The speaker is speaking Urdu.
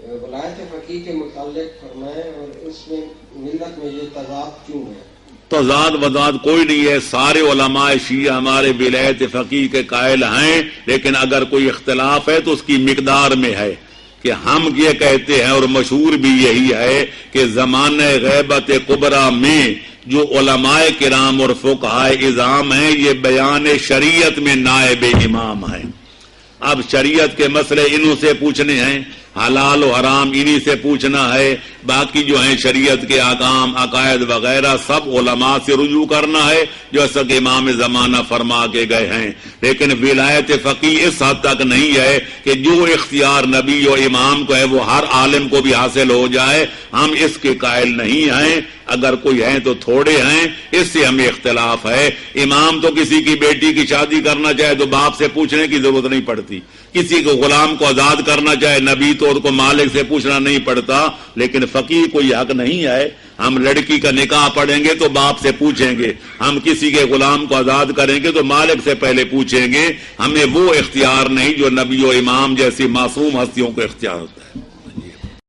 ولایت فقیہ کے متعلق فرمائیں اور اس میں ملت میں یہ تضاد کیوں ہے؟ تضاد وضاد کوئی نہیں ہے، سارے علماء شیعہ ہمارے ولایت فقیہ کے قائل ہیں، لیکن اگر کوئی اختلاف ہے تو اس کی مقدار میں ہے کہ ہم یہ کہتے ہیں اور مشہور بھی یہی ہے کہ زمانہ غیبت کبریٰ میں جو علماء کرام اور فقہائے اعظام ہیں یہ بیان شریعت میں نائب امام ہیں۔ اب شریعت کے مسئلے انہوں سے پوچھنے ہیں، حلال و حرام انہی سے پوچھنا ہے، باقی جو ہیں شریعت کے احکام عقائد وغیرہ سب علماء سے رجوع کرنا ہے جو ایسا کہ امام زمانہ فرما کے گئے ہیں۔ لیکن ولایت فقیہ اس حد تک نہیں ہے کہ جو اختیار نبی و امام کو ہے وہ ہر عالم کو بھی حاصل ہو جائے، ہم اس کے قائل نہیں ہیں، اگر کوئی ہیں تو تھوڑے ہیں، اس سے ہمیں اختلاف ہے۔ امام تو کسی کی بیٹی کی شادی کرنا چاہے تو باپ سے پوچھنے کی ضرورت نہیں پڑتی، کسی کو غلام کو آزاد کرنا چاہے نبی تو اس کو مالک سے پوچھنا نہیں پڑتا، لیکن فقیر کو یہ حق نہیں ہے۔ ہم لڑکی کا نکاح پڑھیں گے تو باپ سے پوچھیں گے، ہم کسی کے غلام کو آزاد کریں گے تو مالک سے پہلے پوچھیں گے، ہمیں وہ اختیار نہیں جو نبی و امام جیسی معصوم ہستیوں کو اختیار ہوتا ہے۔